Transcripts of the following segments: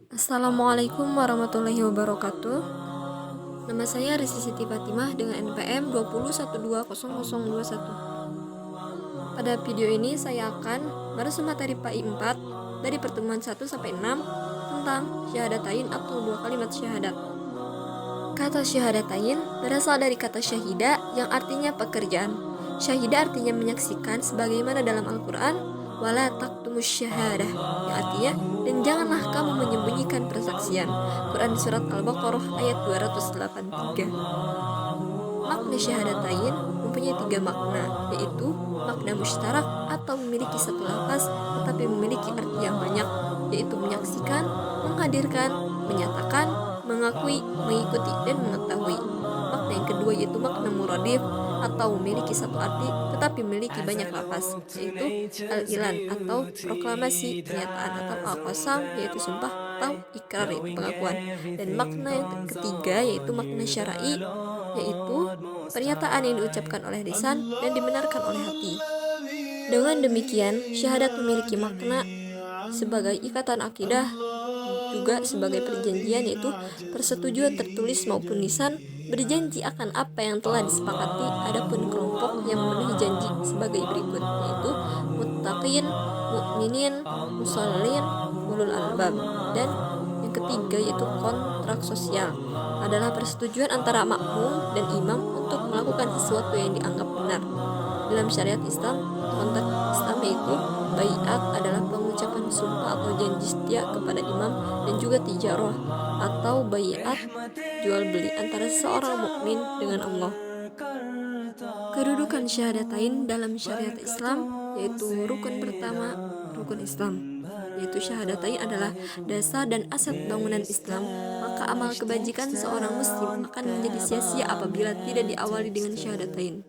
Assalamualaikum warahmatullahi wabarakatuh. Nama saya Rizky Siti Fatimah dengan NPM 201200021. Pada video ini saya akan merespon materi PAI 4 dari pertemuan 1 sampai 6 tentang syahadatain atau dua kalimat syahadat. Kata syahadatain berasal dari kata syahida yang artinya pekerjaan. Syahida artinya menyaksikan sebagaimana dalam Al-Quran wala taktumus syahadah, yang artinya dan janganlah kamu menyembunyikan persaksian. Quran surat Al-Baqarah ayat 283. Makna syahadatain mempunyai 3 makna, yaitu makna mustarak atau memiliki satu lafaz tetapi memiliki arti yang banyak, yaitu menyaksikan, menghadirkan, menyatakan, mengakui, mengikuti, dan mengetahui. Makna yang kedua yaitu makna muradif atau memiliki satu arti tetapi memiliki banyak lafaz, yaitu al-ilan atau proklamasi, pernyataan, atau al-qasam yaitu sumpah, atau ikrar yaitu pengakuan. Dan makna yang ketiga yaitu makna syar'i, yaitu pernyataan yang diucapkan oleh lisan dan dibenarkan oleh hati. Dengan demikian, syahadat memiliki makna sebagai ikatan akidah, juga sebagai perjanjian, yaitu persetujuan tertulis maupun lisan berjanji akan apa yang telah disepakati. Adapun kelompok yang memenuhi janji sebagai berikut, yaitu muttaqin, mukminin, musallin, ulul albab. Dan yang ketiga yaitu kontrak sosial, adalah persetujuan antara makmum dan imam untuk melakukan sesuatu yang dianggap benar. Dalam syariat Islam, kontrak Islam yaitu baiat adalah pengucapan sumpah atau janji setia kepada imam, dan juga tijarah atau baiat jual beli antara seorang mukmin dengan Allah. Kedudukan syahadatain dalam syariat Islam yaitu rukun pertama, rukun Islam, yaitu syahadatain adalah dasar dan aset bangunan Islam. Maka amal kebajikan seorang muslim akan menjadi sia-sia apabila tidak diawali dengan syahadatain.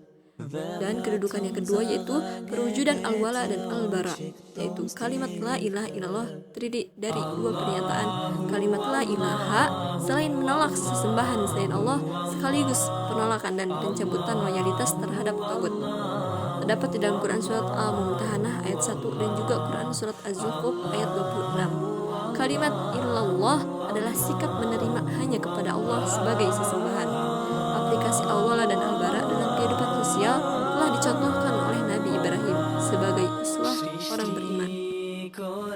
Dan kedudukan yang kedua yaitu perwujudan al-wala dan al-bara, yaitu kalimat la ilaha illallah terdiri dari dua pernyataan. Kalimat la ilaha selain menolak sesembahan selain Allah, sekaligus penolakan dan pencabutan loyalitas terhadap tagut. Terdapat di dalam Quran surat Al-Mumtahanah ayat 1 dan juga Quran surat Az-Zukhruf ayat 26. Kalimat illallah adalah sikap menerima hanya kepada Allah sebagai sesembahan. Aplikasi al-wala dan al-bara dalam kehidupan sosial telah dicontohkan oleh Nabi Ibrahim sebagai uswah orang beriman.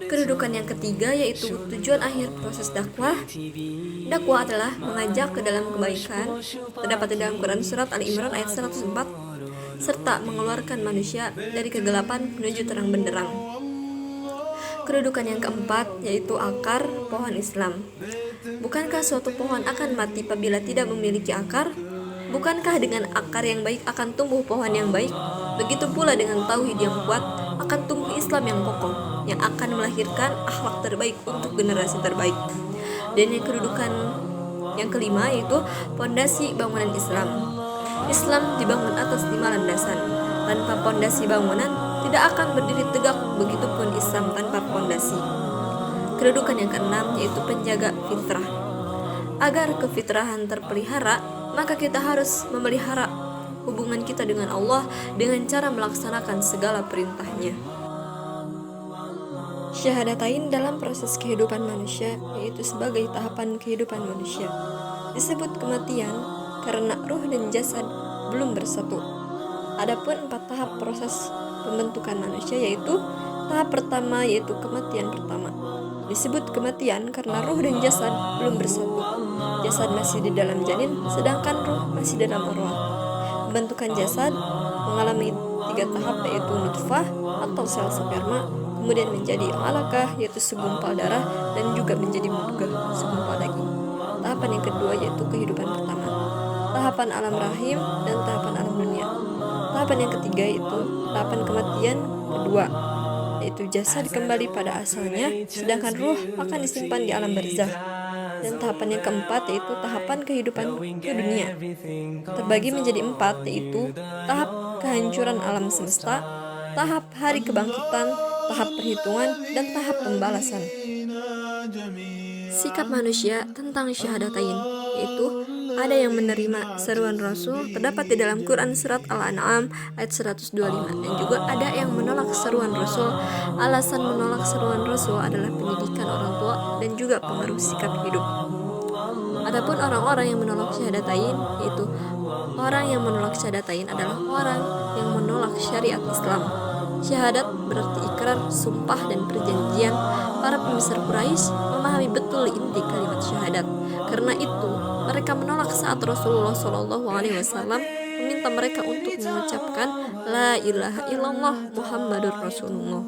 Kedudukan yang ketiga yaitu tujuan akhir proses dakwah. Dakwah adalah mengajak ke dalam kebaikan. Terdapat di dalam Quran surat Ali Imran ayat 104, serta mengeluarkan manusia dari kegelapan menuju terang benderang. Kedudukan yang keempat yaitu akar pohon Islam. Bukankah suatu pohon akan mati apabila tidak memiliki akar? Bukankah dengan akar yang baik akan tumbuh pohon yang baik? Begitu pula dengan tauhid yang kuat akan tumbuh Islam yang kokoh, yang akan melahirkan akhlak terbaik untuk generasi terbaik. Dan yang kedudukan yang kelima yaitu pondasi bangunan Islam. Islam dibangun atas 5 landasan. Tanpa pondasi bangunan tidak akan berdiri tegak, begitupun Islam tanpa pondasi. Kedudukan yang keenam yaitu penjaga fitrah. Agar kefitrahan terpelihara, maka kita harus memelihara hubungan kita dengan Allah dengan cara melaksanakan segala perintahnya. Syahadatain dalam proses kehidupan manusia yaitu sebagai tahapan kehidupan manusia. Disebut kematian karena ruh dan jasad belum bersatu. Adapun 4 tahap proses pembentukan manusia yaitu tahap pertama yaitu kematian pertama. Disebut kematian karena ruh dan jasad belum bersatu. Jasad masih di dalam janin, sedangkan ruh masih dalam arwah. Pembentukan jasad mengalami 3 tahap yaitu nutfah atau sel sperma, kemudian menjadi alaqah yaitu segumpal darah, dan juga menjadi mudghah segumpal daging. Tahapan yang kedua yaitu kehidupan pertama, tahapan alam rahim dan tahapan alam dunia. Tahapan yang ketiga yaitu tahapan kematian kedua, yaitu jasad kembali pada asalnya, sedangkan ruh akan disimpan di alam barzakh. Dan tahapan yang keempat yaitu tahapan kehidupan ke dunia, terbagi menjadi 4, yaitu tahap kehancuran alam semesta, tahap hari kebangkitan, tahap perhitungan, dan tahap pembalasan. Sikap manusia tentang syahadatain yaitu Ada yang menerima seruan Rasul terdapat di dalam Quran surat Al-An'am ayat 125, dan juga ada yang menolak seruan Rasul. Alasan menolak seruan Rasul adalah pendidikan orang tua dan juga pengaruh sikap hidup. Adapun orang-orang yang menolak syahadatain, yaitu orang yang menolak syahadatain adalah orang yang menolak syariat Islam. Syahadat berarti ikrar, sumpah, dan perjanjian. Para pembesar Quraisy memahami betul inti kalimat syahadat. Karena itu, mereka menolak saat Rasulullah SAW meminta mereka untuk mengucapkan La ilaha illallah Muhammadur Rasulullah.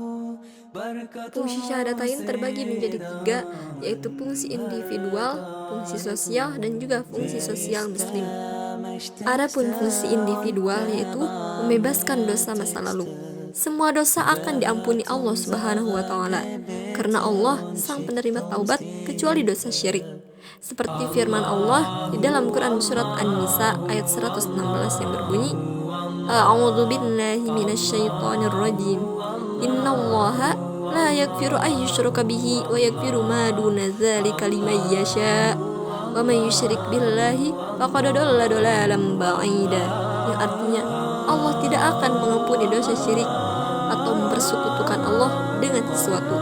Fungsi syahadatain terbagi menjadi 3, yaitu fungsi individual, fungsi sosial, dan juga fungsi sosial muslim. Adapun fungsi individual yaitu membebaskan dosa masa lalu. Semua dosa akan diampuni Allah Subhanahu wa Ta'ala, karena Allah sang penerima taubat kecuali dosa syirik. Seperti firman Allah di dalam Quran surat An-Nisa ayat 116 yang berbunyi, A'udzu billahi minasyaitonir rajim. Innallaha la yaghfiru an yushraka bihi wa yaghfiru ma duna dzalika liman yasha. Wa may yusyrik billahi faqad dhalla dhalalan ba'ida. Yang artinya, Allah tidak akan mengampuni dosa syirik atau mempersekutukan Allah dengan sesuatu,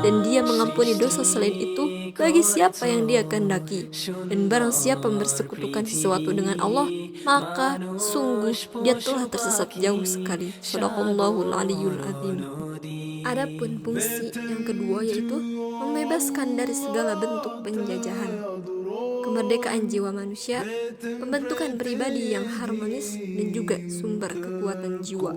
dan Dia mengampuni dosa selain itu bagi siapa yang Dia kehendaki. Dan barang siapa mempersekutukan sesuatu dengan Allah, maka sungguh dia telah tersesat jauh sekali. Shadaqallahul Aliyyul Azim. Adapun fungsi yang kedua yaitu membebaskan dari segala bentuk penjajahan, kemerdekaan jiwa manusia, pembentukan pribadi yang harmonis, dan juga sumber kekuatan jiwa.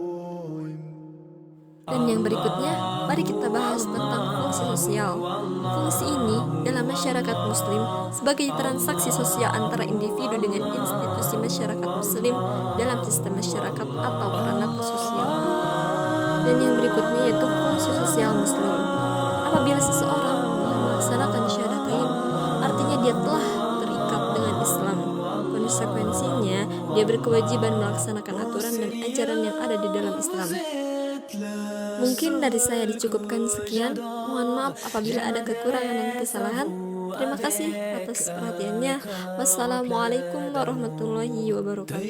Dan yang berikutnya, mari kita bahas tentang fungsi sosial. Fungsi ini dalam masyarakat muslim sebagai transaksi sosial antara individu dengan institusi masyarakat muslim dalam sistem masyarakat atau perangkat sosial. Dan yang berikutnya yaitu fungsi sosial muslim. Apabila seseorang telah melaksanakan syahadatain, artinya dia telah terikat dengan Islam. Konsekuensinya, dia berkewajiban melaksanakan aturan dan ajaran yang ada di dalam Islam. Mungkin dari saya dicukupkan sekian. Mohon maaf apabila ada kekurangan dan kesalahan. Terima kasih atas perhatiannya. Wassalamualaikum warahmatullahi wabarakatuh.